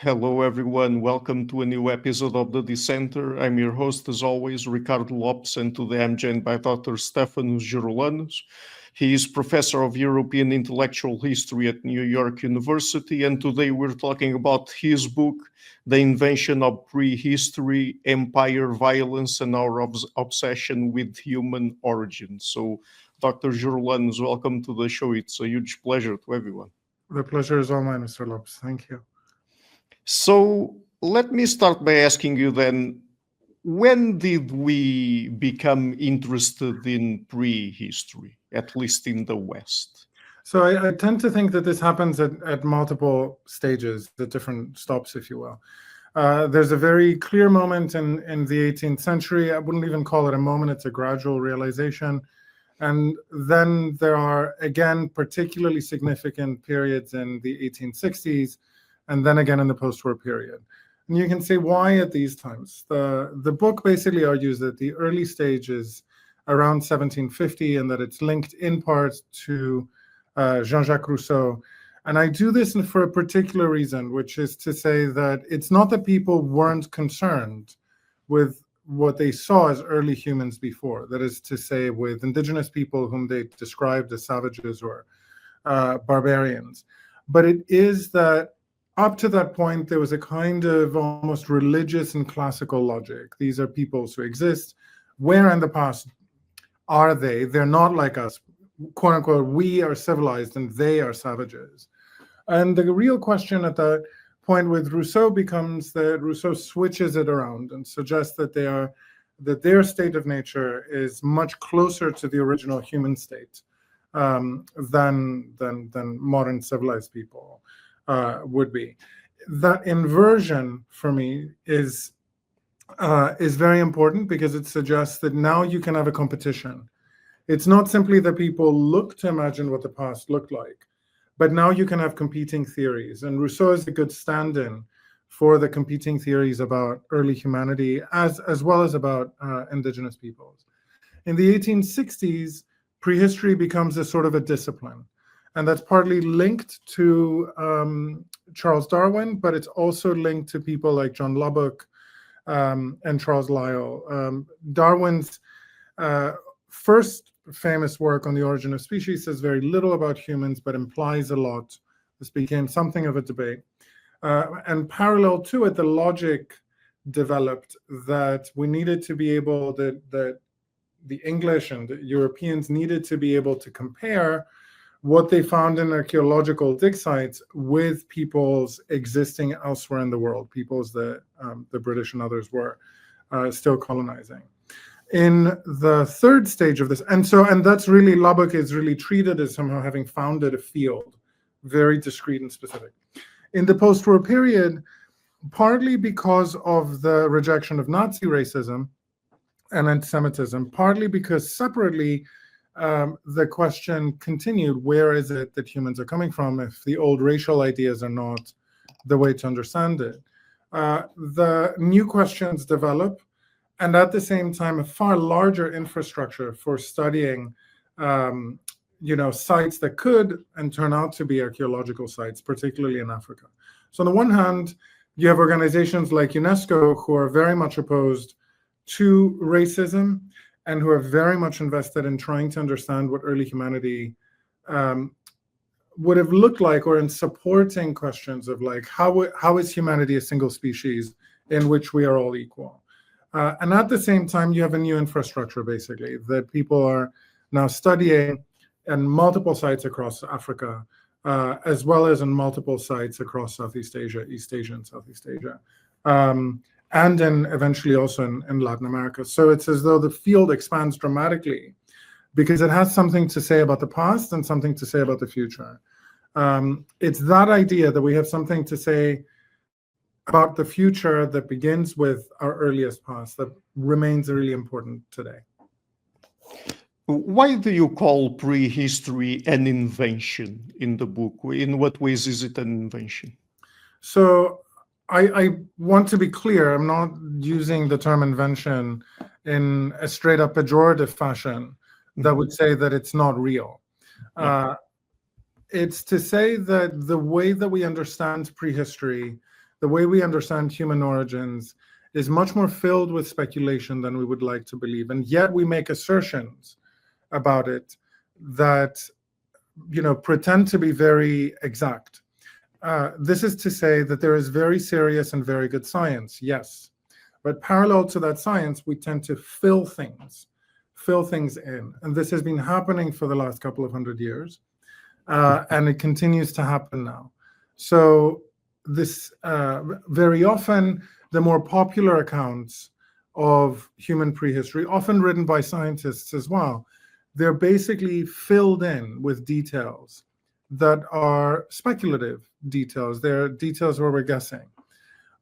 Hello, everyone. Welcome to a new episode of the Dissenter. I'm your host, as always, Ricardo Lopes, and today I'm joined by Dr. Stefanos Geroulanos. He is professor of European intellectual history at New York University, and today we're talking about his book, The Invention of Prehistory, Empire, Violence, and Our Obsession with Human Origins. So, Dr. Geroulanos, welcome to the show. It's a huge pleasure to everyone. The pleasure is all mine, Mr. Lopes. Thank you. So let me start by asking you then, when did we become interested in prehistory, at least in the West? So I tend to think that this happens at multiple stages, at different stops, if you will. There's a very clear moment in the 18th century. I wouldn't even call it a moment. It's a gradual realization. And then there are, again, particularly significant periods in the 1860s, and then again in the post-war period. And you can say why at these times. The book basically argues that the early stage is around 1750 and that it's linked in part to Jean-Jacques Rousseau. And I do this for a particular reason, which is to say that it's not that people weren't concerned with what they saw as early humans before. That is to say, with indigenous people whom they described as savages or barbarians. But it is that up to that point, there was a kind of almost religious and classical logic. These are peoples who exist. Where in the past are they? They're not like us. Quote unquote, we are civilized and they are savages. And the real question at that point with Rousseau becomes that Rousseau switches it around and suggests that their state of nature is much closer to the original human state than modern civilized people would be. That inversion for me is very important because it suggests that now you can have a competition. It's not simply that people look to imagine what the past looked like, but now you can have competing theories. And Rousseau is a good stand-in for the competing theories about early humanity as well as about indigenous peoples. In the 1860s, prehistory becomes a sort of a discipline. And that's partly linked to Charles Darwin, but it's also linked to people like John Lubbock and Charles Lyell. Darwin's first famous work on the origin of species says very little about humans, but implies a lot. This became something of a debate. And parallel to it, the logic developed that we needed to be able, that the English and the Europeans needed to be able to compare what they found in archaeological dig sites with peoples existing elsewhere in the world, peoples that the British and others were still colonizing. In the third stage of this, and that's really, Lubbock is really treated as somehow having founded a field, very discrete and specific. In the post-war period, partly because of the rejection of Nazi racism and anti-Semitism, partly because separately, the question continued, where is it that humans are coming from if the old racial ideas are not the way to understand it? The new questions develop, and at the same time, a far larger infrastructure for studying sites that could and turn out to be archaeological sites, particularly in Africa. So on the one hand, you have organizations like UNESCO who are very much opposed to racism and who are very much invested in trying to understand what early humanity would have looked like, or in supporting questions of like, how is humanity a single species in which we are all equal? And at the same time, you have a new infrastructure, basically, that people are now studying in multiple sites across Africa, as well as in multiple sites across Southeast Asia, East Asia and Southeast Asia. And then eventually also in Latin America. So it's as though the field expands dramatically because it has something to say about the past and something to say about the future. It's that idea that we have something to say about the future that begins with our earliest past that remains really important today. Why do you call prehistory an invention in the book? In what ways is it an invention? So I want to be clear, I'm not using the term invention in a straight up pejorative fashion that would say that it's not real. It's to say that the way that we understand prehistory the way we understand human origins is much more filled with speculation than we would like to believe. And yet we make assertions about it that, pretend to be very exact. This is to say that there is very serious and very good science, yes. But parallel to that science, we tend to fill things in. And this has been happening for the last couple of 100 years. And it continues to happen now. So this very often, the more popular accounts of human prehistory, often written by scientists as well, they're basically filled in with details that are speculative details. They're details where we're guessing.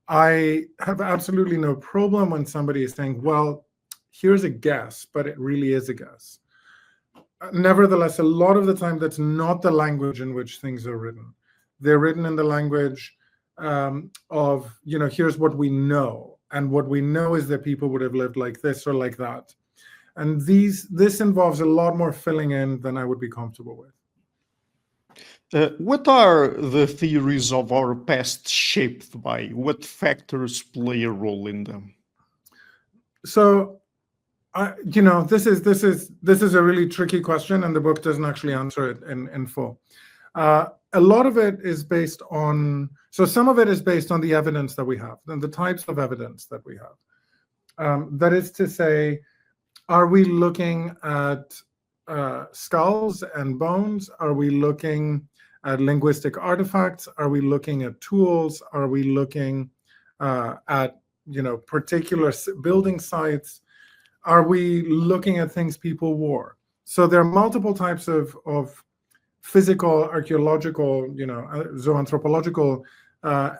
I have absolutely no problem when somebody is saying, well, here's a guess, but it really is a guess. Nevertheless, a lot of the time, that's not the language in which things are written. They're written in the language of, here's what we know. And what we know is that people would have lived like this or like that. And this involves a lot more filling in than I would be comfortable with. What are the theories of our past shaped by? What factors play a role in them? So, this is a really tricky question, and the book doesn't actually answer it in full. A lot of it is based on, some of it is based on the evidence that we have, and the types of evidence that we have. That is to say, are we looking at skulls and bones? Are we looking at linguistic artifacts? Are we looking at tools? Are we looking at particular building sites? Are we looking at things people wore? So there are multiple types of physical, archaeological, zooanthropological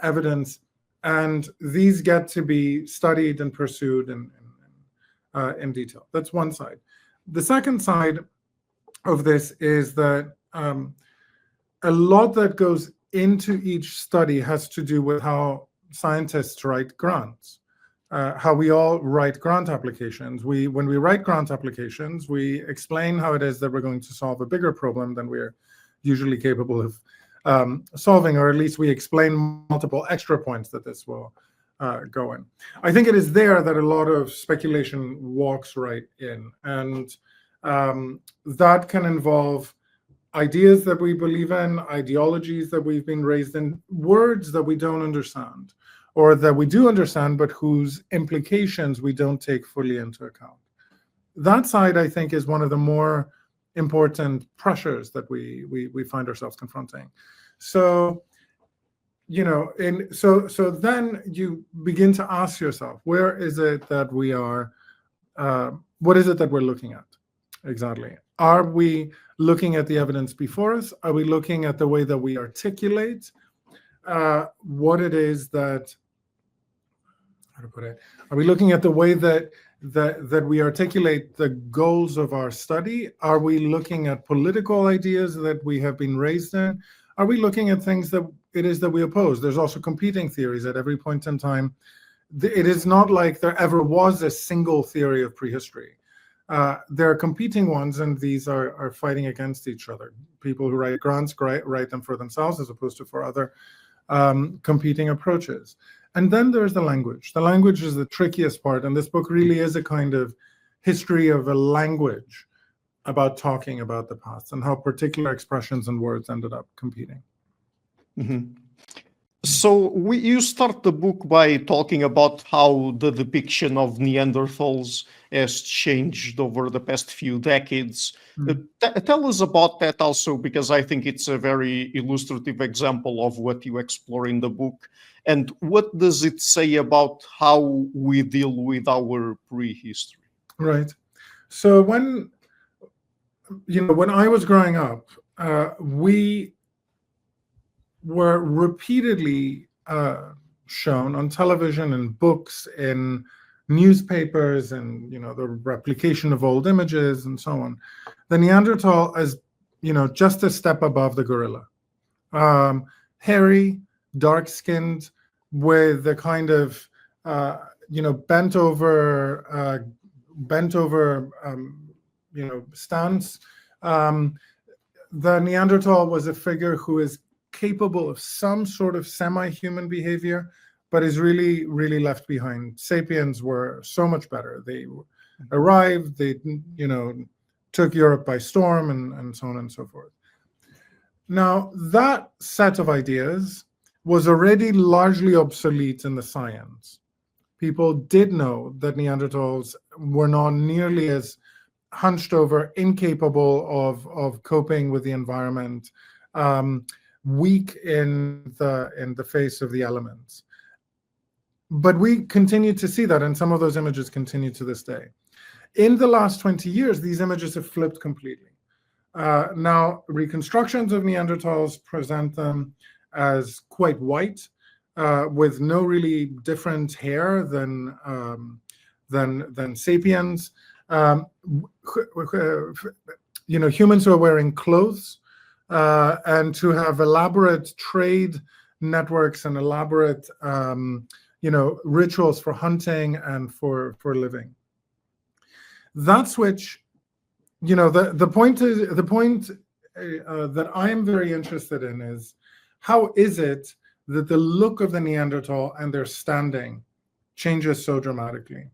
evidence, and these get to be studied and pursued in detail. That's one side. The second side of this is that a lot that goes into each study has to do with how scientists write grants, how we all write grant applications. When we write grant applications, we explain how it is that we're going to solve a bigger problem than we're usually capable of solving, or at least we explain multiple extra points that this will go in. I think it is there that a lot of speculation walks right in, and that can involve ideas that we believe in, ideologies that we've been raised in, words that we don't understand, or that we do understand, but whose implications we don't take fully into account. That side, I think, is one of the more important pressures that we find ourselves confronting. So, so then you begin to ask yourself, where is it that we are? What is it that we're looking at exactly? Are we looking at the evidence before us? Are we looking at the way that we articulate what it is that, how to put it? Are we looking at the way that we articulate the goals of our study? Are we looking at political ideas that we have been raised in? Are we looking at things that it is that we oppose? There's also competing theories at every point in time. It is not like there ever was a single theory of prehistory. There are competing ones, and these are fighting against each other. People who write grants write them for themselves as opposed to for other competing approaches. And then there's the language. The language is the trickiest part, and this book really is a kind of history of a language about talking about the past and how particular expressions and words ended up competing. Mm-hmm. So you start the book by talking about how the depiction of Neanderthals has changed over the past few decades. Tell us about that also, because I think it's a very illustrative example of what you explore in the book. And what does it say about how we deal with our prehistory? Right. So when I was growing up, we were repeatedly shown on television and books, in newspapers, and the replication of old images and so on, the Neanderthal as just a step above the gorilla, hairy, dark-skinned, with the kind of bent over stance. The Neanderthal was a figure who is capable of some sort of semi-human behavior, but is really, really left behind. Sapiens were so much better. They arrived, they, took Europe by storm, and so on and so forth. Now, that set of ideas was already largely obsolete in the science. People did know that Neanderthals were not nearly as hunched over, incapable of coping with the environment, weak in the face of the elements. But we continue to see that, and some of those images continue to this day. In the last 20 years, these images have flipped completely. Now, reconstructions of Neanderthals present them as quite white, with no really different hair than Sapiens. Humans who are wearing clothes and to have elaborate trade networks and elaborate rituals for hunting and for living. That switch, the point that I'm very interested in is, how is it that the look of the Neanderthal and their standing changes so dramatically?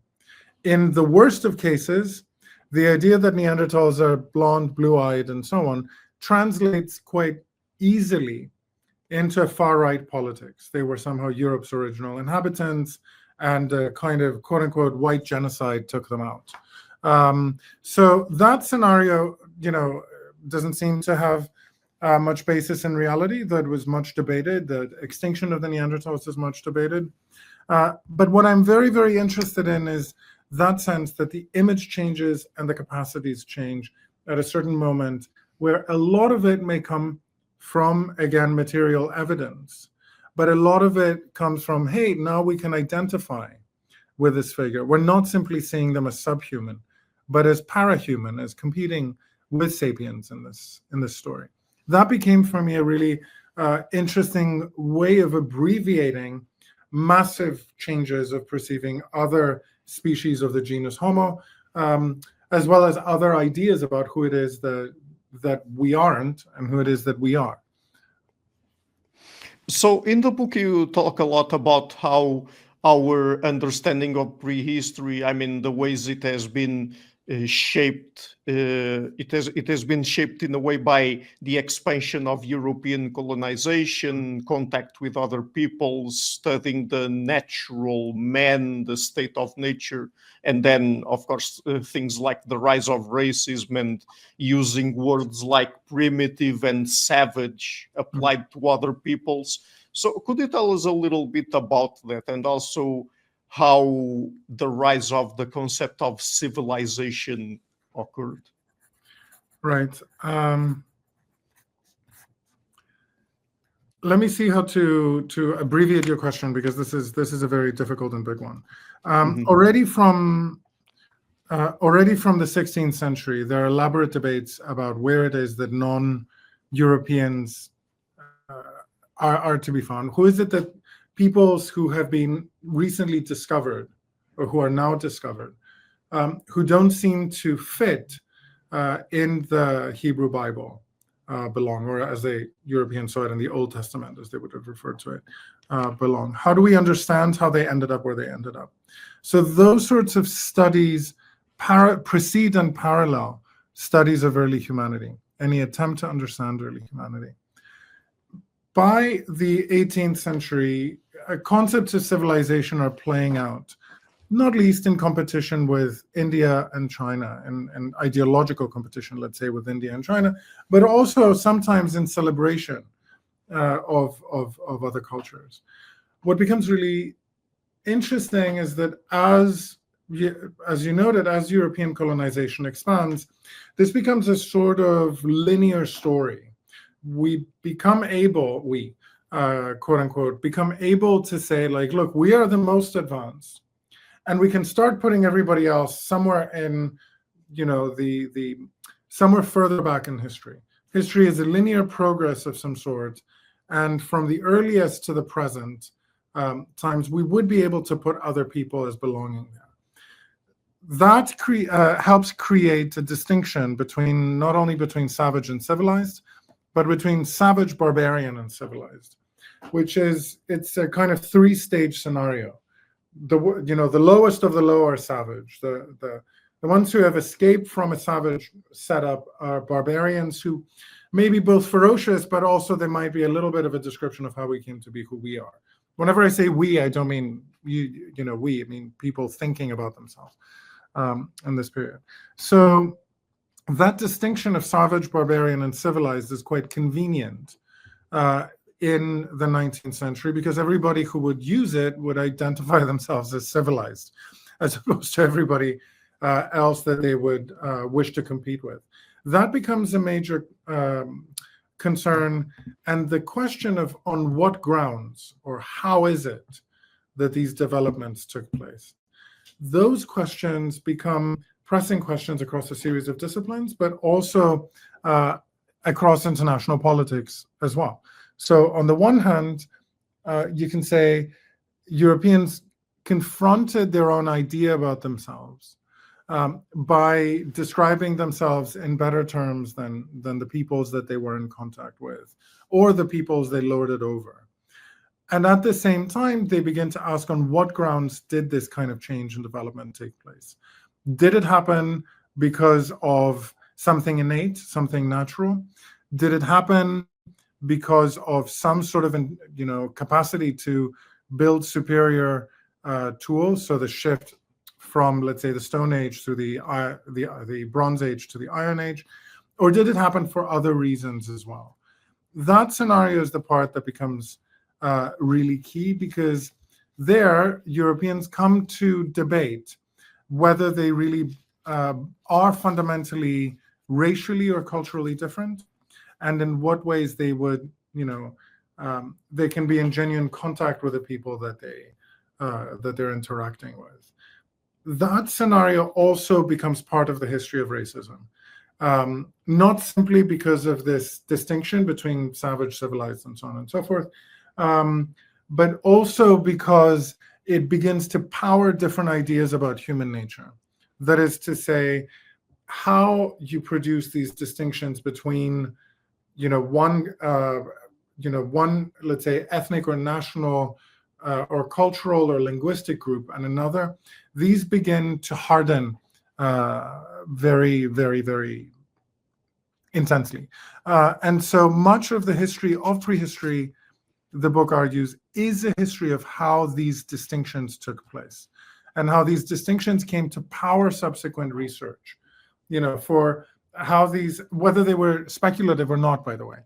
In the worst of cases, the idea that Neanderthals are blonde, blue-eyed, and so on translates quite easily into far-right politics. They were somehow Europe's original inhabitants, and a kind of quote-unquote white genocide took them out. So that scenario, doesn't seem to have much basis in reality. That was much debated. The extinction of the Neanderthals is much debated. But what I'm very, very interested in is that sense that the image changes and the capacities change at a certain moment, where a lot of it may come from, again, material evidence, but a lot of it comes from, hey, now we can identify with this figure. We're not simply seeing them as subhuman, but as parahuman, as competing with Sapiens in this story. That became for me a really interesting way of abbreviating massive changes of perceiving other species of the genus Homo, as well as other ideas about who it is that we aren't and who it is that we are. So in the book, you talk a lot about how our understanding of prehistory, the ways it has been shaped. It has been shaped in a way by the expansion of European colonization, contact with other peoples, studying the natural man, the state of nature, and then, of course, things like the rise of racism and using words like primitive and savage applied to other peoples. So could you tell us a little bit about that, and also how the rise of the concept of civilization occurred? Right. Let me see how to abbreviate your question, because this is a very difficult and big one. Already from the 16th century, there are elaborate debates about where it is that non-Europeans are to be found. Who is it that peoples who have been recently discovered, or who are now discovered, who don't seem to fit in the Hebrew Bible belong, or as the Europeans saw it in the Old Testament, as they would have referred to it, belong? How do we understand how they ended up where they ended up? So those sorts of studies precede and parallel studies of early humanity, any attempt to understand early humanity. By the 18th century, concepts of civilization are playing out, not least in competition with India and China, and ideological competition, let's say, with India and China, but also sometimes in celebration of other cultures. What becomes really interesting is that as you noted, as European colonization expands, this becomes a sort of linear story. We become able, quote unquote, become able to say, like, look, we are the most advanced, and we can start putting everybody else somewhere in, somewhere further back in history. History is a linear progress of some sort, and from the earliest to the present times, we would be able to put other people as belonging there. That helps create a distinction between, not only between savage and civilized, but between savage, barbarian, and civilized. which is it's a kind of three-stage scenario. The lowest of the low are savage. The ones who have escaped from a savage setup are barbarians who may be both ferocious, but also there might be a little bit of a description of how we came to be who we are. Whenever I say we, I don't mean we. I mean people thinking about themselves in this period. So that distinction of savage, barbarian, and civilized is quite convenient in the 19th century, because everybody who would use it would identify themselves as civilized, as opposed to everybody else that they would wish to compete with. That becomes a major concern, and the question of on what grounds or how is it that these developments took place. Those questions become pressing questions across a series of disciplines, but also across international politics as well. So on the one hand, you can say Europeans confronted their own idea about themselves by describing themselves in better terms than the peoples that they were in contact with, or the peoples they lorded over. And at the same time, they begin to ask on what grounds did this kind of change and development take place? Did it happen because of something innate, something natural? Did it happen because of some sort of capacity to build superior tools? So the shift from, let's say, the Stone Age to the Bronze Age to the Iron Age, or did it happen for other reasons as well? That scenario is the part that becomes really key, because there Europeans come to debate whether they really are fundamentally racially or culturally different, and in what ways they would, they can be in genuine contact with the people that they're interacting with. That scenario also becomes part of the history of racism, not simply because of this distinction between savage, civilized, and so on and so forth, but also because it begins to power different ideas about human nature. That is to say, how you produce these distinctions between, one, let's say, ethnic or national or cultural or linguistic group and another. These begin to harden very, very, very intensely. And so much of the history of prehistory, the book argues, is a history of how these distinctions took place and how these distinctions came to power subsequent research, for how these, whether they were speculative or not, by the way.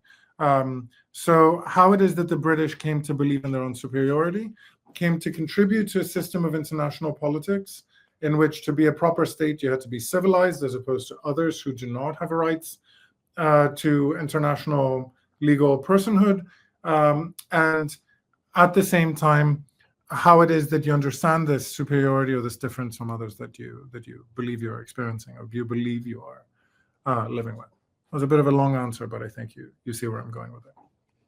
So how it is that the British came to believe in their own superiority, came to contribute to a system of international politics in which, to be a proper state, you had to be civilized, as opposed to others who do not have rights to international legal personhood. And at the same time, how it is that you understand this superiority or this difference from others that you believe you're experiencing, or you believe you are living with. It was a bit of a long answer, but I think you see where I'm going with it.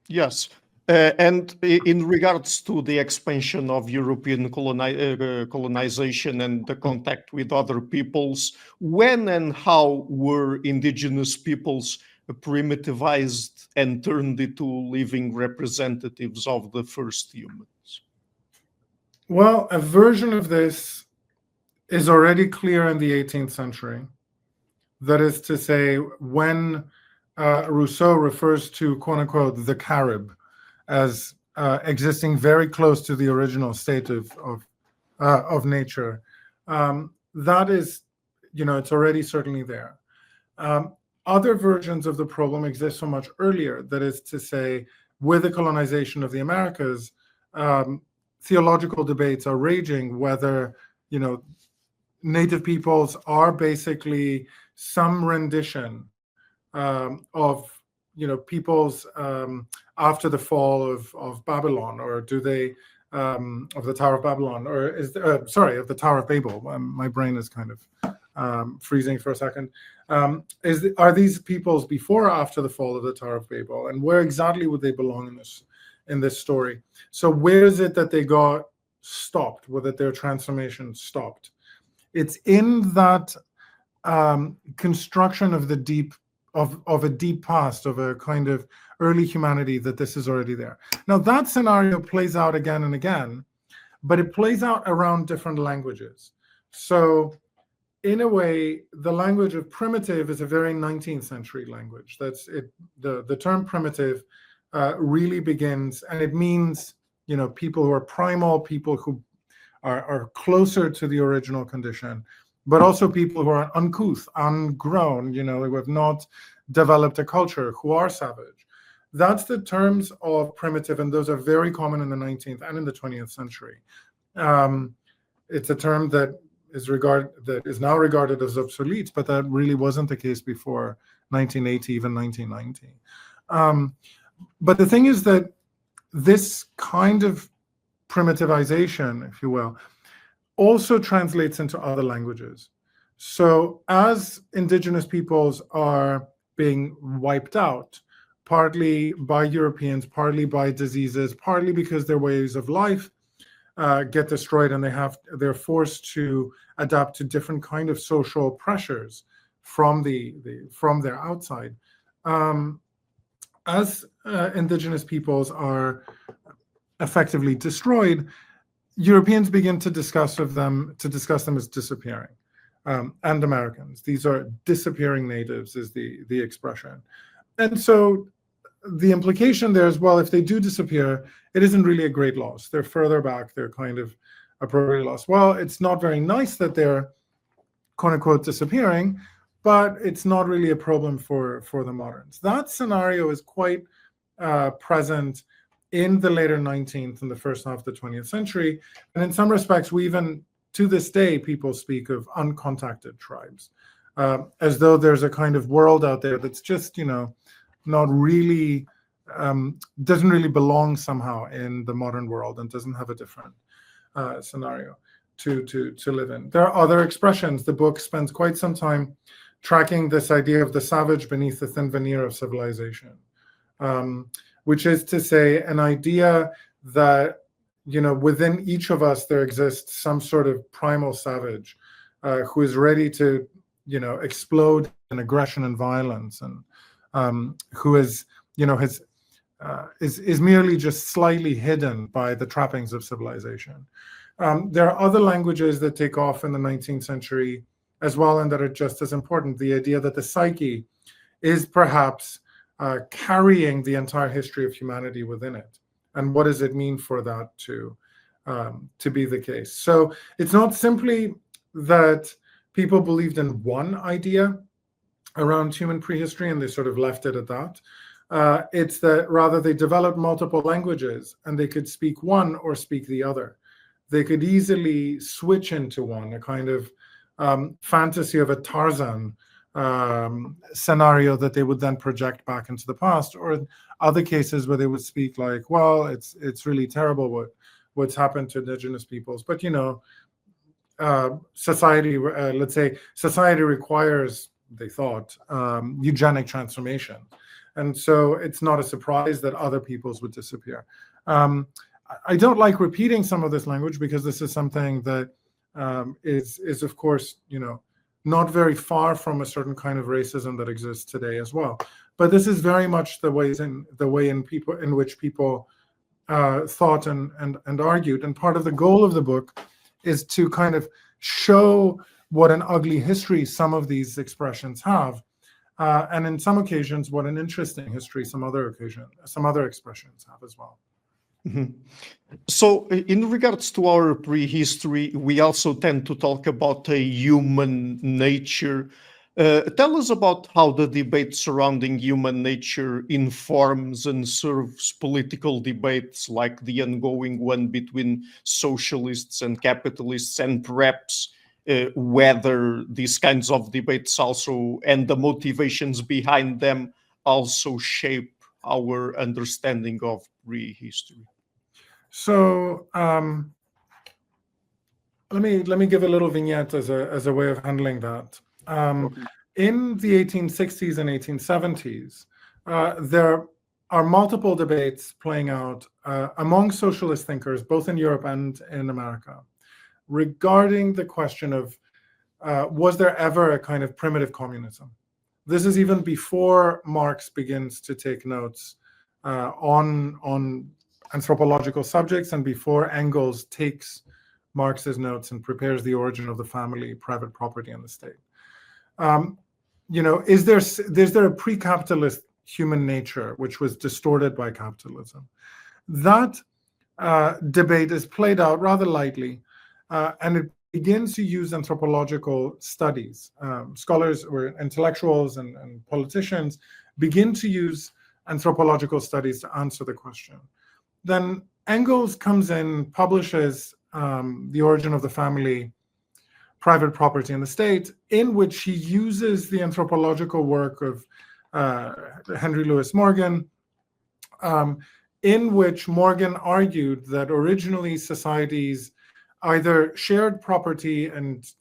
Yes. And in regards to the expansion of European colonization and the contact with other peoples, when and how were indigenous peoples primitivized and turned into living representatives of the first humans? Well, a version of this is already clear in the 18th century. That is to say, when Rousseau refers to, quote unquote, the Carib as existing very close to the original state of nature, that is, it's already certainly there. Other versions of the problem exist so much earlier. That is to say, with the colonization of the Americas, theological debates are raging whether, native peoples are basically some rendition of, peoples after the fall of Babylon, or do they, of the Tower of Babylon, or is of the Tower of Babel. My brain is kind of freezing for a second. Are these peoples before or after the fall of the Tower of Babel, and where exactly would they belong in this story? So where is it that they got stopped, or that their transformation stopped? It's in that construction of the deep of a deep past, of a kind of early humanity, that this is already there. Now, that scenario plays out again and again, but it plays out around different languages. So in a way, the language of primitive is a very 19th century language. That's it. The term primitive really begins, and it means, people who are primal, people who are closer to the original condition, but also people who are uncouth, ungrown, who have not developed a culture, who are savage. That's the terms of primitive, and those are very common in the 19th and in the 20th century. It's a term that is now regarded as obsolete, but that really wasn't the case before 1980, even 1990. But the thing is that this kind of primitivization, if you will, also translates into other languages. So as indigenous peoples are being wiped out, partly by Europeans, partly by diseases, partly because their ways of life get destroyed, and they're forced to adapt to different kind of social pressures from their outside. As indigenous peoples are effectively destroyed, Europeans begin to discuss them as disappearing, and Americans. These are disappearing natives, is the expression. And so the implication there is, well, if they do disappear, it isn't really a great loss. They're further back. They're kind of appropriate loss. Well, it's not very nice that they're, quote unquote, disappearing, but it's not really a problem for the moderns. That scenario is quite present in the later 19th and the first half of the 20th century. And in some respects, we even, to this day, people speak of uncontacted tribes, as though there's a kind of world out there that's just, not really, doesn't really belong somehow in the modern world and doesn't have a different scenario to live in. There are other expressions. The book spends quite some time tracking this idea of the savage beneath the thin veneer of civilization, which is to say an idea that, within each of us there exists some sort of primal savage who is ready to, explode in aggression and violence, and who is merely just slightly hidden by the trappings of civilization. There are other languages that take off in the 19th century as well, and that are just as important. The idea that the psyche is perhaps carrying the entire history of humanity within it, and what does it mean for that to be the case? So it's not simply that people believed in one idea around human prehistory and they sort of left it at that. It's that rather they developed multiple languages and they could speak one or speak the other. They could easily switch into one, a kind of fantasy of a Tarzan scenario that they would then project back into the past, or other cases where they would speak like, well, it's really terrible what's happened to indigenous peoples, but society, let's say society requires, they thought, eugenic transformation, and so it's not a surprise that other peoples would disappear. I don't like repeating some of this language because this is something that is of course, not very far from a certain kind of racism that exists today as well. But this is very much the way in which people thought and argued. And part of the goal of the book is to kind of show what an ugly history some of these expressions have, and in some occasions what an interesting history some other expressions have as well. Mm-hmm. So in regards to our prehistory, we also tend to talk about a human nature. Tell us about how the debate surrounding human nature informs and serves political debates like the ongoing one between socialists and capitalists, and perhaps whether these kinds of debates also, and the motivations behind them, also shape our understanding of prehistory. So let me give a little vignette as a way of handling that. Okay. In the 1860s and 1870s, there are multiple debates playing out among socialist thinkers, both in Europe and in America, regarding the question of was there ever a kind of primitive communism This is even before Marx begins to take notes on anthropological subjects, and before Engels takes Marx's notes and prepares The Origin of the Family, Private Property, and the State. Is there a pre-capitalist human nature which was distorted by capitalism? That debate is played out rather lightly, and it begins to use anthropological studies. Scholars or intellectuals and politicians begin to use anthropological studies to answer the question. Then Engels comes in, publishes The Origin of the Family, Private Property, and the State, in which he uses the anthropological work of Henry Louis Morgan, in which Morgan argued that originally societies either shared property and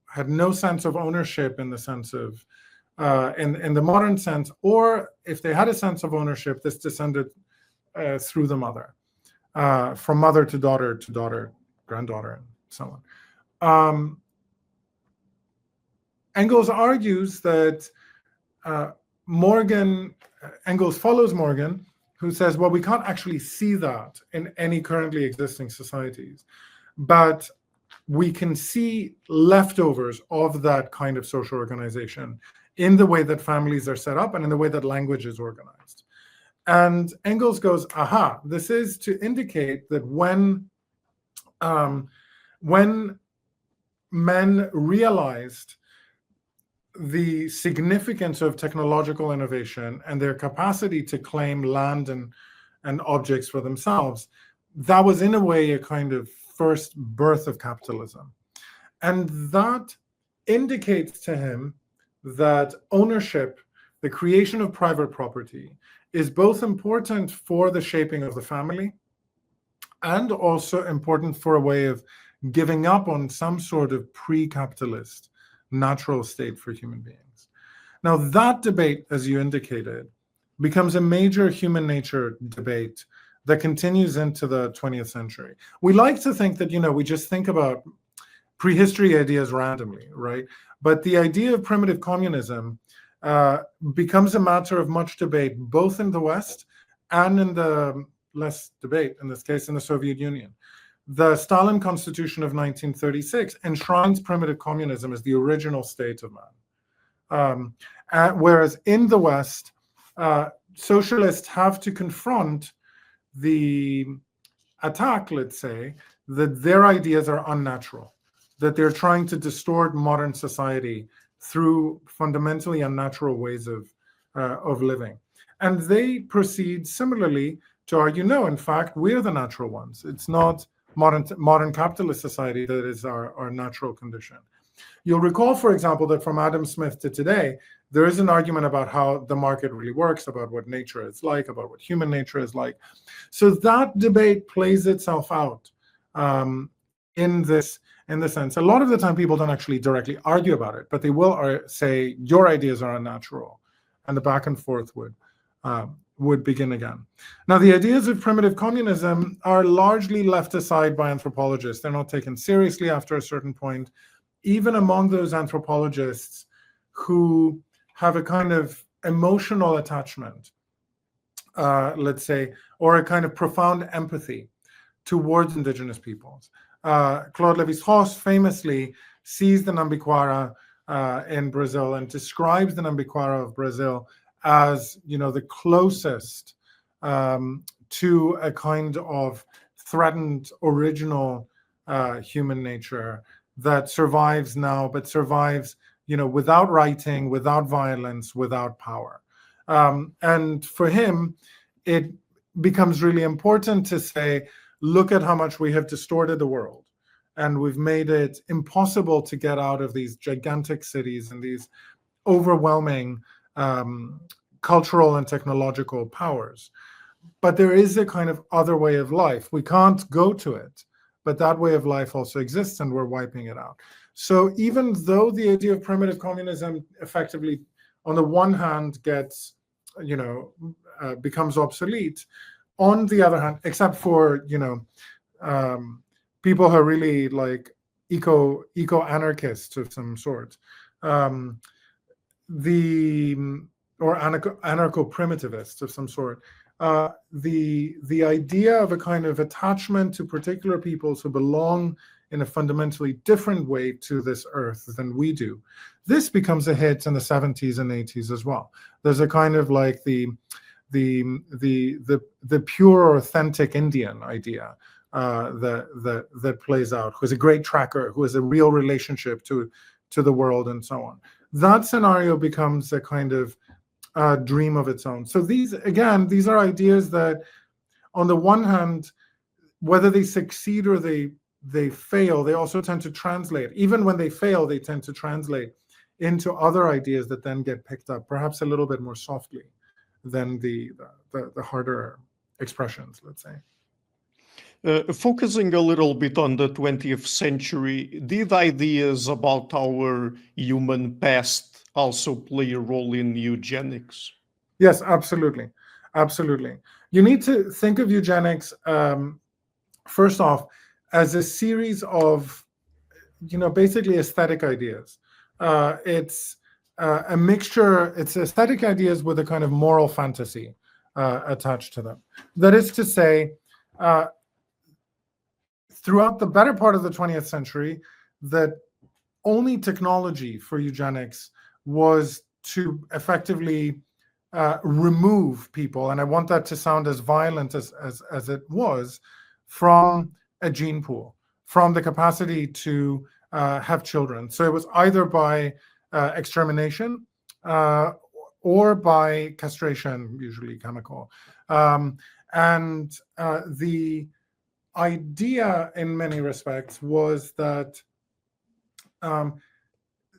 had no sense of ownership in the sense of in the modern sense, or if they had a sense of ownership, this descended through the mother, from mother to daughter, granddaughter, and so on. Engels argues that Engels follows Morgan, who says, well, we can't actually see that in any currently existing societies, but we can see leftovers of that kind of social organization in the way that families are set up and in the way that language is organized. And Engels goes, aha, this is to indicate that when men realized the significance of technological innovation and their capacity to claim land and objects for themselves, that was in a way a kind of first birth of capitalism. And that indicates to him that ownership, the creation of private property, is both important for the shaping of the family and also important for a way of giving up on some sort of pre-capitalist natural state for human beings. Now, that debate, as you indicated, becomes a major human nature debate that continues into the 20th century. We like to think that, we just think about prehistory ideas randomly, right? But the idea of primitive communism becomes a matter of much debate, both in the West and in the less debate, in this case, in the Soviet Union. The Stalin Constitution of 1936 enshrines primitive communism as the original state of man. Whereas in the West, socialists have to confront the attack, let's say, that their ideas are unnatural, that they're trying to distort modern society through fundamentally unnatural ways of living. And they proceed similarly to argue, no, in fact, we're the natural ones. It's not modern capitalist society that is our natural condition. You'll recall, for example, that from Adam Smith to today, there is an argument about how the market really works, about what nature is like, about what human nature is like. So that debate plays itself out in the sense. A lot of the time, people don't actually directly argue about it, but they will say, your ideas are unnatural, and the back and forth would begin again. Now, the ideas of primitive communism are largely left aside by anthropologists. They're not taken seriously after a certain point, even among those anthropologists who have a kind of emotional attachment, let's say, or a kind of profound empathy towards indigenous peoples. Claude Lévi-Strauss famously sees the Nambiquara in Brazil and describes the Nambiquara of Brazil as, the closest to a kind of threatened original human nature that survives now, but survives, without writing, without violence, without power. And for him, it becomes really important to say, look at how much we have distorted the world. And we've made it impossible to get out of these gigantic cities and these overwhelming cultural and technological powers. But there is a kind of other way of life. We can't go to it, but that way of life also exists, and we're wiping it out. So even though the idea of primitive communism effectively, on the one hand, gets, becomes obsolete, on the other hand, except for, people who are really like eco-anarchists of some sort, or anarcho-primitivists of some sort, the idea of a kind of attachment to particular peoples who belong in a fundamentally different way to this earth than we do. This becomes a hit in the 70s and 80s as well. There's a kind of like the pure, authentic Indian idea that plays out, who's a great tracker, who has a real relationship to the world, and so on. That scenario becomes a kind of dream of its own. So these are ideas that, on the one hand, whether they succeed or they fail, they also tend to translate. Even when they fail, they tend to translate into other ideas that then get picked up, perhaps a little bit more softly than the harder expressions, let's say. Focusing a little bit on the 20th century, did ideas about our human past also play a role in eugenics? Yes, absolutely. Absolutely. You need to think of eugenics, first off, as a series of, basically aesthetic ideas. It's a mixture, it's aesthetic ideas with a kind of moral fantasy attached to them. That is to say, throughout the better part of the 20th century, that only technology for eugenics was to effectively remove people, and I want that to sound as violent as it was, from a gene pool, from the capacity to have children. So it was either by extermination or by castration, usually chemical. And the idea in many respects was that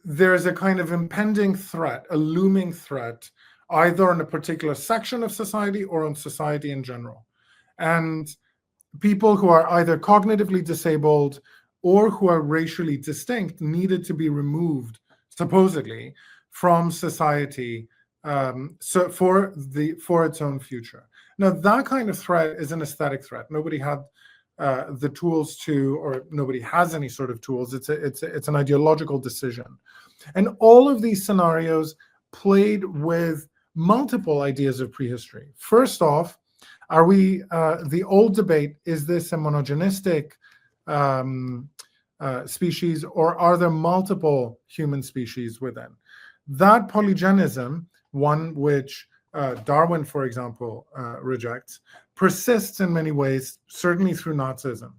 there's a kind of impending threat, a looming threat, either on a particular section of society or on society in general. And people who are either cognitively disabled or who are racially distinct needed to be removed, supposedly, from society so for its own future. Now, that kind of threat is an aesthetic threat. Nobody had the tools to, or nobody has any sort of tools. It's an ideological decision. And all of these scenarios played with multiple ideas of prehistory. First off, are we, the old debate, is this a monogenistic species, or are there multiple human species within? That polygenism, one which Darwin, for example, rejects, persists in many ways, certainly through Nazism.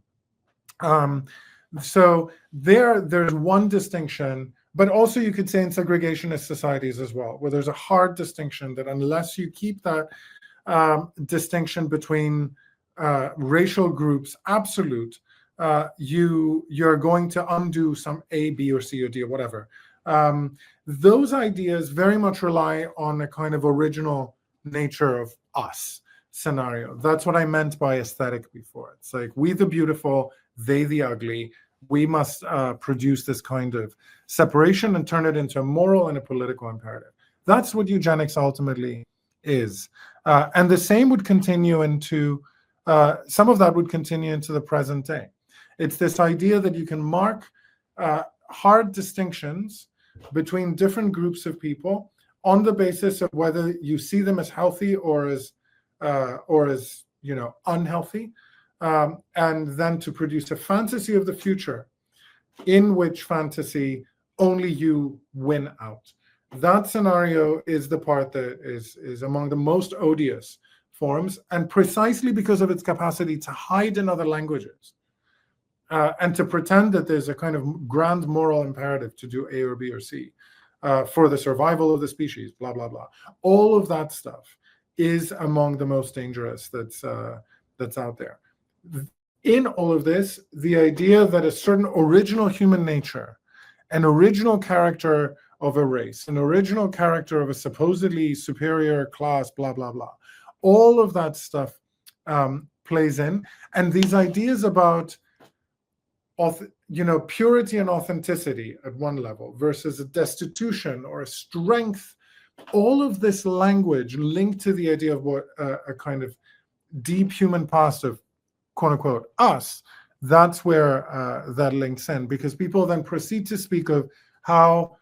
So there's one distinction, but also you could say in segregationist societies as well, where there's a hard distinction that unless you keep that distinction between racial groups absolute, you're going to undo some A, B, or C, or D, or whatever. Those ideas very much rely on a kind of original nature of us scenario. That's what I meant by aesthetic before. It's like we the beautiful, they the ugly. We must produce this kind of separation and turn it into a moral and a political imperative. That's what eugenics ultimately is. And the same would continue into, some of that would continue into the present day. It's this idea that you can mark hard distinctions between different groups of people on the basis of whether you see them as healthy or as unhealthy, and then to produce a fantasy of the future in which fantasy only you win out. That scenario is the part that is among the most odious forms, and precisely because of its capacity to hide in other languages and to pretend that there's a kind of grand moral imperative to do A or B or C for the survival of the species, blah, blah, blah. All of that stuff is among the most dangerous that's out there. In all of this, the idea that a certain original human nature, an original character of a race, an original character of a supposedly superior class, blah, blah, blah. All of that stuff plays in. And these ideas about purity and authenticity at one level versus a destitution or a strength, all of this language linked to the idea of what a kind of deep human past of quote unquote us, that's where that links in, because people then proceed to speak of how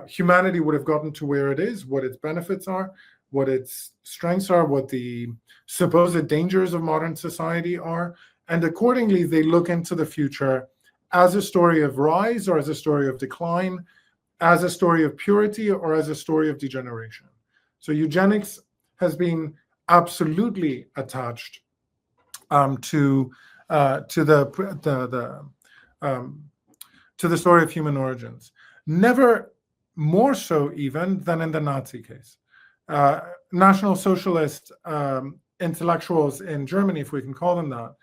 humanity would have gotten to where it is, what its benefits are, what its strengths are, what the supposed dangers of modern society are. And accordingly, they look into the future as a story of rise or as a story of decline, as a story of purity or as a story of degeneration. So eugenics has been absolutely attached to the story of human origins. Never more so even than in the Nazi case. National Socialist intellectuals in Germany, if we can call them that,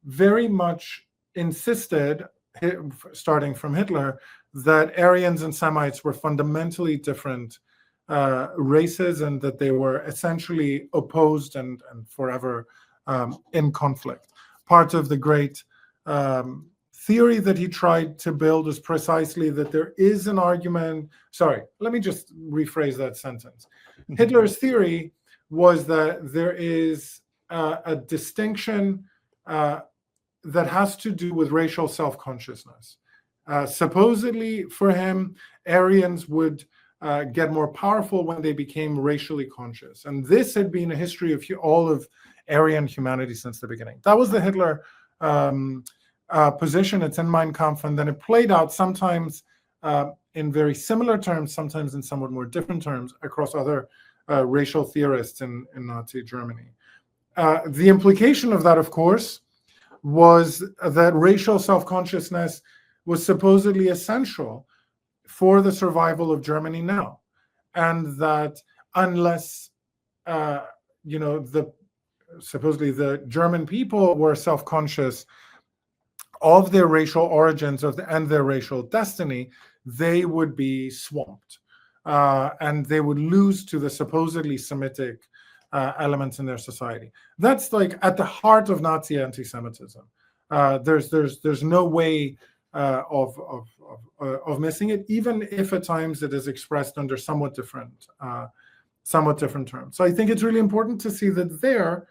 very much insisted, starting from Hitler, that Aryans and Semites were fundamentally different races, and that they were essentially opposed and forever in conflict. Part of the great theory that he tried to build is precisely that there is an argument. Sorry, let me just rephrase that sentence. Hitler's theory was that there is a distinction that has to do with racial self-consciousness. Supposedly, for him, Aryans would get more powerful when they became racially conscious. And this had been a history of all of Aryan humanity since the beginning. That was the Hitler position. It's in Mein Kampf, and then it played out sometimes in very similar terms, sometimes in somewhat more different terms across other racial theorists in Nazi Germany. The implication of that, of course, was that racial self-consciousness was supposedly essential for the survival of Germany now, and that unless supposedly the German people were self-conscious of their racial origins and their racial destiny, they would be swamped, and they would lose to the supposedly Semitic elements in their society. That's like at the heart of Nazi anti-Semitism. There's no way of missing it, even if at times it is expressed under somewhat different terms. So I think it's really important to see that there,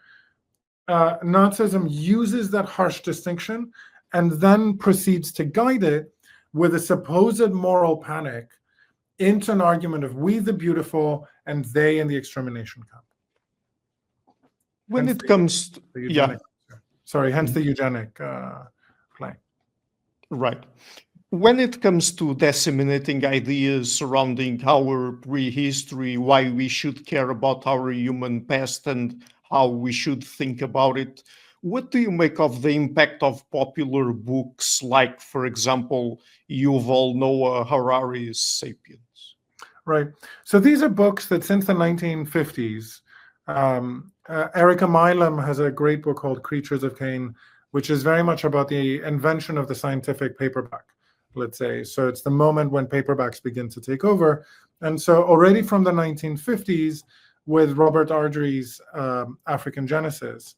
Nazism uses that harsh distinction and then proceeds to guide it with a supposed moral panic into an argument of we the beautiful and they in the extermination camp. When it comes to, hence the eugenic claim. Right. When it comes to disseminating ideas surrounding our prehistory, why we should care about our human past and how we should think about it, what do you make of the impact of popular books like, for example, Yuval Noah Harari's Sapiens? Right. So these are books that since the 1950s, Erica Milam has a great book called Creatures of Cain, which is very much about the invention of the scientific paperback, let's say. So it's the moment when paperbacks begin to take over. And so already from the 1950s, with Robert Ardrey's African Genesis,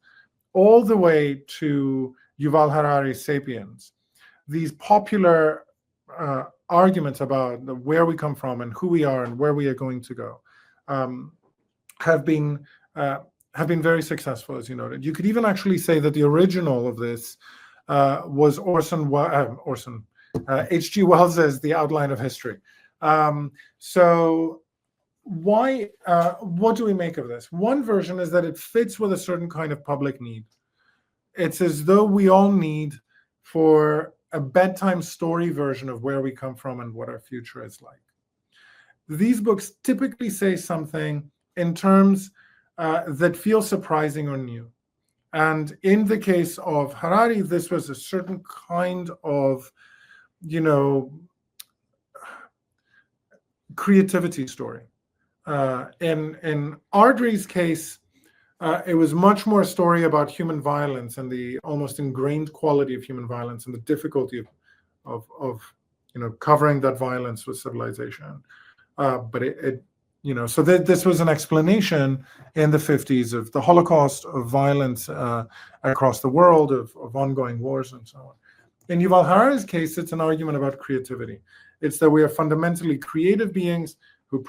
all the way to Yuval Harari's Sapiens, these popular arguments about where we come from and who we are and where we are going to go have been very successful, as you noted. You could even actually say that the original of this was H.G. Wells's The Outline of History. So what do we make of this? One version is that it fits with a certain kind of public need. It's as though we all need for a bedtime story version of where we come from and what our future is like. These books typically say something in terms that feel surprising or new. And in the case of Harari, this was a certain kind of, creativity story. In Ardrey's case, it was much more a story about human violence and the almost ingrained quality of human violence and the difficulty of covering that violence with civilization. But so this was an explanation in the 50s of the Holocaust, of violence across the world, of ongoing wars and so on. In Yuval Harari's case, it's an argument about creativity. It's that we are fundamentally creative beings who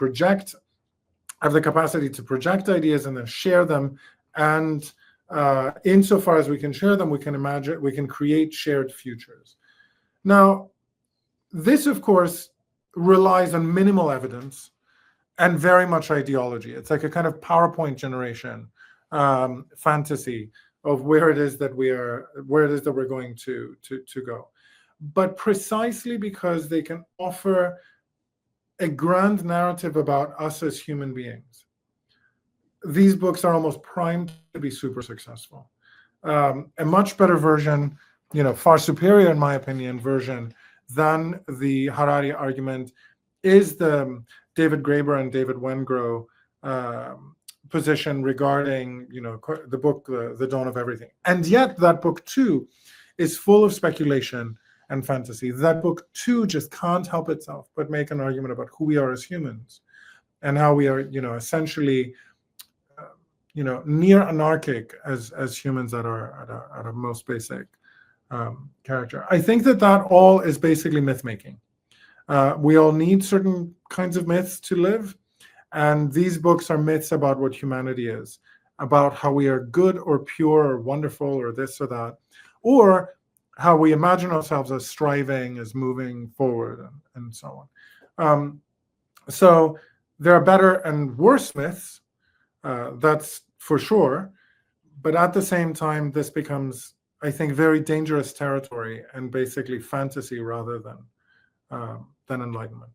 have the capacity to project ideas and then share them. And insofar as we can share them, we can create shared futures. Now, this, of course, relies on minimal evidence and very much ideology. It's like a kind of PowerPoint generation fantasy of where it is that we're going to go. But precisely because they can offer a grand narrative about us as human beings, these books are almost primed to be super successful. A much better version, far superior in my opinion, version than the Harari argument is the David Graeber and David Wengrow position regarding, the book, The Dawn of Everything. And yet that book too is full of speculation and fantasy. That book too just can't help itself but make an argument about who we are as humans and how we are, essentially, near anarchic as humans at our most basic character. I think that all is basically myth making. We all need certain kinds of myths to live, and these books are myths about what humanity is, about how we are good or pure or wonderful or this or that, or how we imagine ourselves as striving, as moving forward, and so on. So there are better and worse myths, that's for sure, but at the same time, this becomes, I think, very dangerous territory and basically fantasy rather than enlightenment.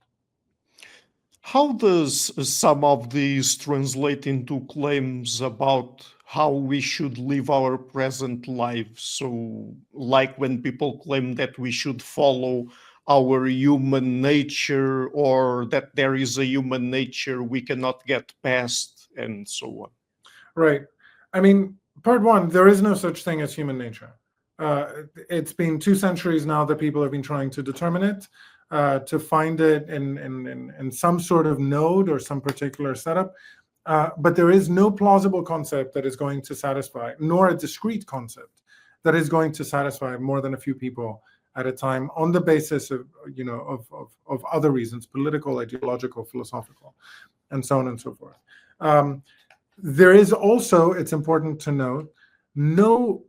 How does some of these translate into claims about how we should live our present lives? So, like when people claim that we should follow our human nature, or that there is a human nature we cannot get past, and so on. Right. I mean, part one, there is no such thing as human nature. It's been 2 centuries now that people have been trying to determine it, to find it in some sort of node or some particular setup. But there is no plausible concept that is going to satisfy, nor a discrete concept that is going to satisfy more than a few people at a time on the basis of, of other reasons, political, ideological, philosophical, and so on and so forth. There is also, it's important to note, no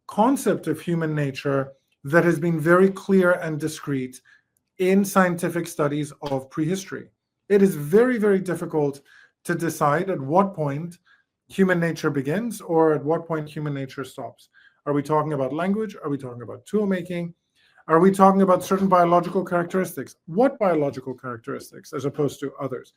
concept of human nature that has been very clear and discrete in scientific studies of prehistory. It is very, very difficult to decide at what point human nature begins or at what point human nature stops. Are we talking about language? Are we talking about tool making? Are we talking about certain biological characteristics? What biological characteristics as opposed to others?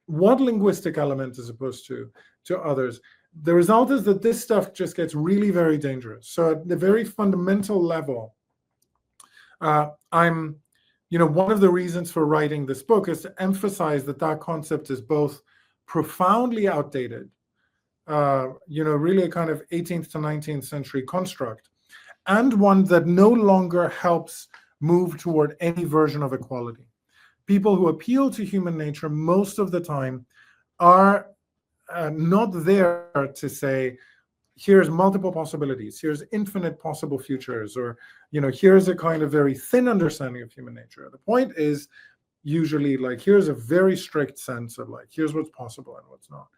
What linguistic element as opposed to others? The result is that this stuff just gets really very dangerous. So at the very fundamental level, one of the reasons for writing this book is to emphasize that concept is both profoundly outdated, really a kind of 18th to 19th century construct, and one that no longer helps move toward any version of equality. People who appeal to human nature most of the time are not there to say, here's multiple possibilities, here's infinite possible futures, or here's a kind of very thin understanding of human nature. The point is usually like, here's a very strict sense of like, here's what's possible and what's not.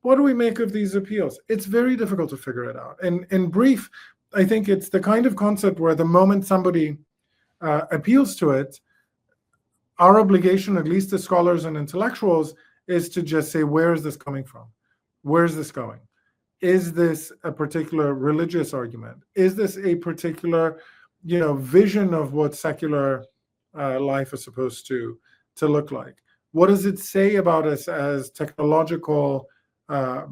What do we make of these appeals? It's very difficult to figure it out. And in brief, I think it's the kind of concept where the moment somebody appeals to it, our obligation, at least as scholars and intellectuals, is to just say, where is this coming from? Where is this going? Is this a particular religious argument? Is this a particular, vision of what secular life is supposed to look like? What does it say about us as technological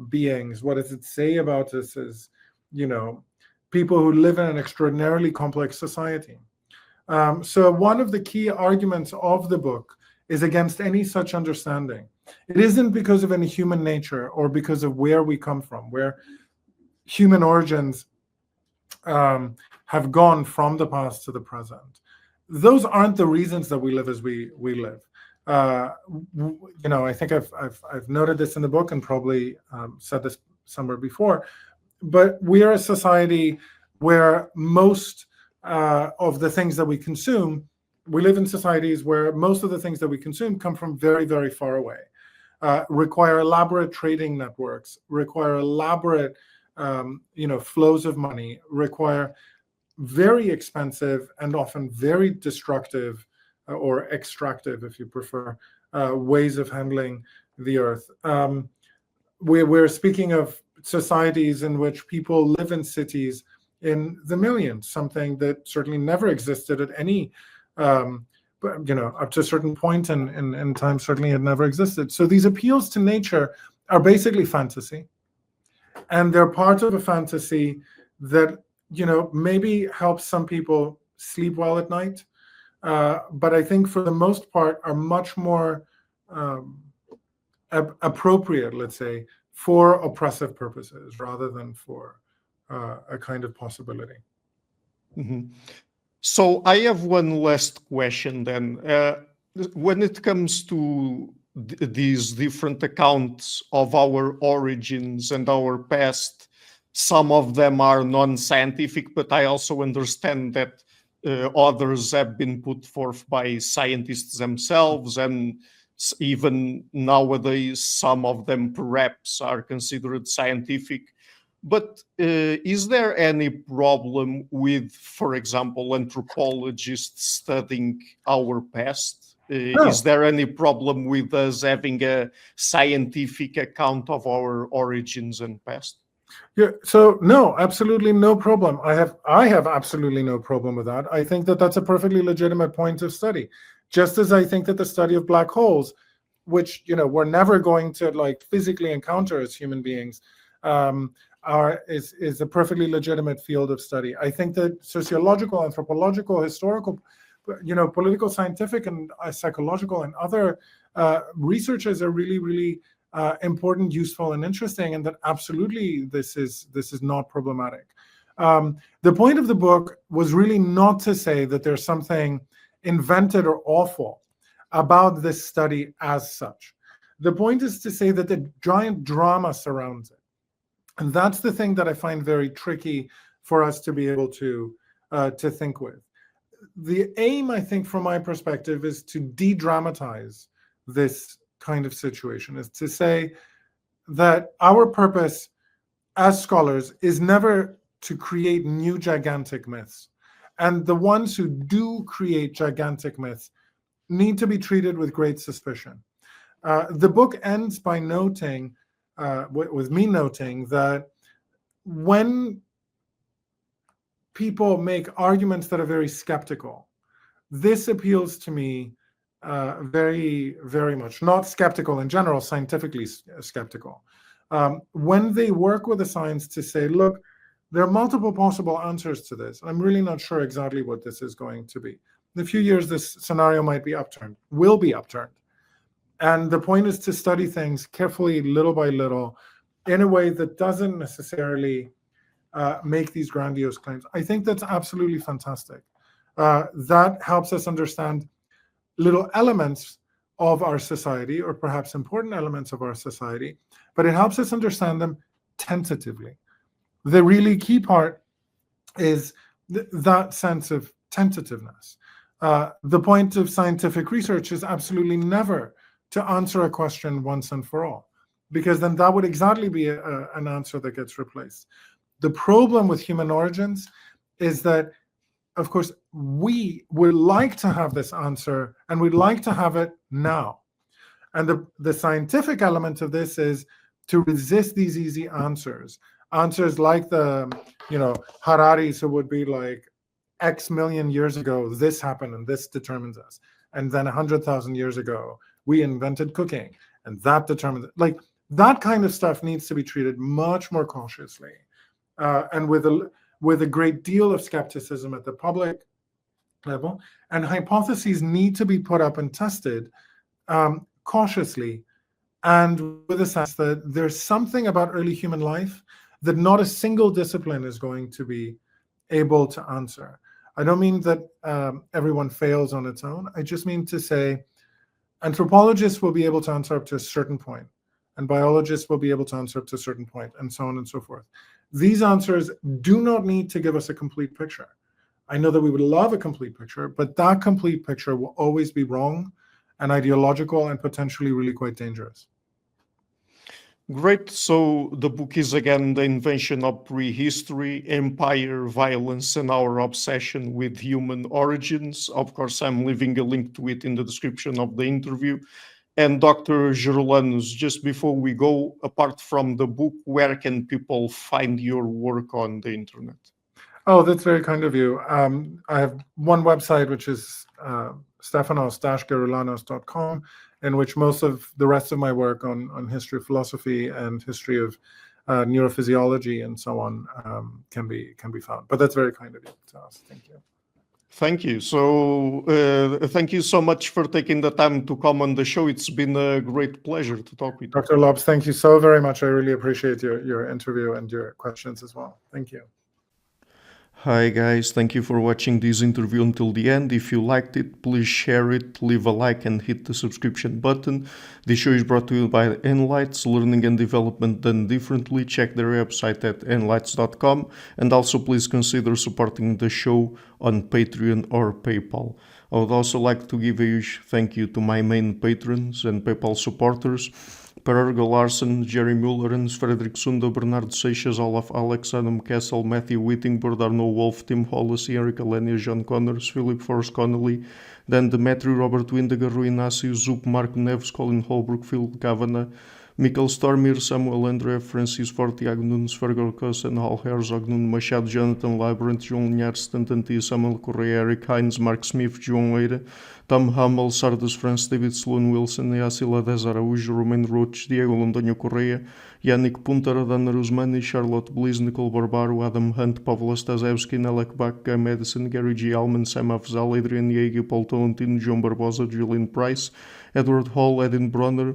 beings? What does it say about us as, people who live in an extraordinarily complex society? So one of the key arguments of the book is against any such understanding. It isn't because of any human nature or because of where we come from, where human origins have gone from the past to the present. Those aren't the reasons that we live as we live. I think I've noted this in the book and probably said this somewhere before, but we are a society where most of the things that we consume, we live in societies where most of the things that we consume come from very, very far away, require elaborate trading networks, require elaborate, flows of money, require very expensive and often very destructive or extractive, if you prefer, ways of handling the earth. We're speaking of societies in which people live in cities in the millions, something that certainly never existed at any, up to a certain point in time, certainly had never existed. So these appeals to nature are basically fantasy. And they're part of a fantasy that, maybe helps some people sleep well at night. But I think for the most part are much more appropriate, let's say, for oppressive purposes rather than for a kind of possibility. Mm-hmm. So I have one last question then. When it comes to these different accounts of our origins and our past, some of them are non-scientific, but I also understand that others have been put forth by scientists themselves, and even nowadays some of them perhaps are considered scientific. But is there any problem with, for example, anthropologists studying our past? No. Is there any problem with us having a scientific account of our origins and past? Yeah, so no, absolutely no problem. I have absolutely no problem with that. I think that that's a perfectly legitimate point of study. Just as I think that the study of black holes, which we're never going to physically encounter as human beings, is a perfectly legitimate field of study. I think that sociological, anthropological, historical, political, scientific, and psychological and other researches are really, really important, useful, and interesting, and that absolutely this is not problematic. The point of the book was really not to say that there's something invented or awful about this study as such. The point is to say that the giant drama surrounds it. And that's the thing that I find very tricky for us to be able to think with. The aim, I think, from my perspective, is to de-dramatize this kind of situation, is to say that our purpose as scholars is never to create new gigantic myths. And the ones who do create gigantic myths need to be treated with great suspicion. The book ends by noting, with me noting, that when people make arguments that are very skeptical, this appeals to me very, very much. Not skeptical in general, scientifically skeptical. When they work with the science to say, look, there are multiple possible answers to this. I'm really not sure exactly what this is going to be. In a few years, this scenario might be upturned, will be upturned. And the point is to study things carefully, little by little, in a way that doesn't necessarily make these grandiose claims. I think that's absolutely fantastic. That helps us understand little elements of our society, or perhaps important elements of our society, but it helps us understand them tentatively. The really key part is that sense of tentativeness. The point of scientific research is absolutely never to answer a question once and for all, because then that would exactly be an answer that gets replaced. The problem with human origins is that, of course, we would like to have this answer, and we'd like to have it now. And the scientific element of this is to resist these easy answers. Answers like the, Harari, so would be like, X million years ago, this happened, and this determines us. And then 100,000 years ago, we invented cooking, and that determines it. Like, that kind of stuff needs to be treated much more cautiously, and with a great deal of skepticism at the public level. And hypotheses need to be put up and tested cautiously, and with a sense that there's something about early human life that not a single discipline is going to be able to answer. I don't mean that everyone fails on its own. I just mean to say anthropologists will be able to answer up to a certain point, and biologists will be able to answer up to a certain point, and so on and so forth. These answers do not need to give us a complete picture. I know that we would love a complete picture, but that complete picture will always be wrong and ideological and potentially really quite dangerous. Great. So the book is again The Invention of Prehistory, Empire, Violence, and Our Obsession with Human Origins. Of course, I'm leaving a link to it in the description of the interview. And Dr. Geroulanos, just before we go, apart from the book, where can people find your work on the internet? Oh, that's very kind of you. I have one website, which is Stefanos-Geroulanos.com, in which most of the rest of my work on history of philosophy and history of neurophysiology and so on can be found. But that's very kind of you to ask. Thank you. Thank you. So thank you so much for taking the time to come on the show. It's been a great pleasure to talk with you. Dr. Lopes, thank you so very much. I really appreciate your interview and your questions as well. Thank you. Hi guys, thank you for watching this interview until the end. If you liked it, please share it, leave a like and hit the subscription button. This show is brought to you by Enlights, Learning and Development Done Differently. Check their website at enlights.com, and also please consider supporting the show on Patreon or PayPal. I would also like to give a huge thank you to my main patrons and PayPal supporters: Per Ergo Larsen, Jerry Mullerens, Frederick Sunda, Bernardo Seixas, Olaf Alex, Adam Kessel, Matthew Whittingburg, Arno Wolf, Tim Hollis, Eric Alenia, John Connors, Philip Forrest Connolly, Dan Demetri, Robert Windiger, Rui Inácio, Zup, Mark Neves, Colin Holbrook, Phil Kavanagh, Mikkel Stormir, Samuel André, Francis Fortiago, Nunes, Fergal Cossen, Hal Herzog, Nuno Machado, Jonathan Labyrinth, João Linhares, Stantantia, Samuel Correia, Eric Hines, Mark Smith, João Eira, Tom Hummel, Sardus France, David Sloan Wilson, Yacila Dez Araújo, Romain Roach, Diego Londonho Correia, Yannick Punter, Dana Rusmani, Charlotte Bliss, Nicole Barbaro, Adam Hunt, Pavlo Stasevski, Nelek Bach, Guy Madison, Gary G. Alman, Sam Afzal, Adrian Yeager, Paul Tolentino, João Barbosa, Julian Price, Edward Hall, Edin Bronner,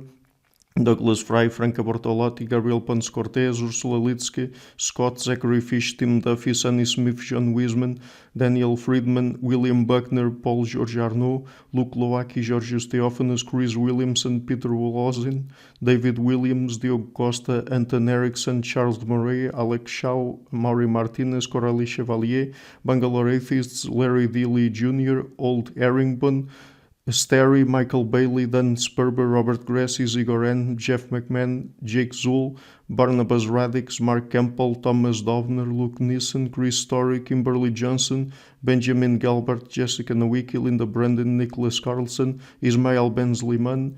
Douglas Fry, Franca Bortolotti, Gabriel Ponce Cortez, Ursula Litsky, Scott, Zachary Fish, Tim Duffy, Sonny Smith, John Wiseman, Daniel Friedman, William Buckner, Paul George Arnaud, Luke Lowacki, Georgios Theophanos, Chris Williamson, Peter Wolozin, David Williams, Diogo Costa, Anton Erickson, Charles Murray, Alex Shaw, Maury Martinez, Coralie Chevalier, Bangalore Atheists, Larry D. Lee Jr., Old Erringbone, Sterry, Michael Bailey, Dan Sperber, Robert Grassi, Zigoren, Jeff McMahon, Jake Zool, Barnabas Radix, Mark Campbell, Thomas Dovner, Luke Nissen, Chris Story, Kimberly Johnson, Benjamin Galbert, Jessica Nowicki, Linda Brandon, Nicholas Carlson, Ismail Benzliman,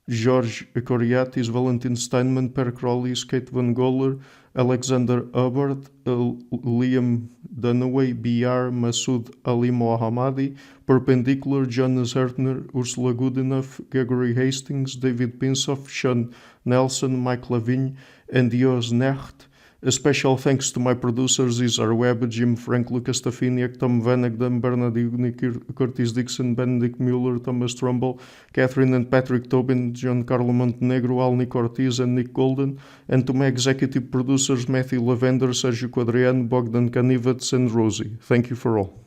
George Coriatis, Valentin Steinman, Per Crowley, Kate Van Goller, Alexander Hubbard, Liam Dunaway, BR, Masood Ali Mohammadi, Perpendicular, Jonas Hertner, Ursula Goodenough, Gregory Hastings, David Pinsoff, Sean Nelson, Mike Lavigne, and Dios Necht. A special thanks to my producers, Isar Webb, Jim Frank, Lucas Stafiniak, Tom Vanagdam, Bernard Ugni, Curtis Dixon, Benedict Mueller, Thomas Trumbull, Catherine and Patrick Tobin, Giancarlo Montenegro, Alni Ortiz, and Nick Golden, and to my executive producers, Matthew Lavender, Sergio Quadriano, Bogdan Kanivets, and Rosie. Thank you for all.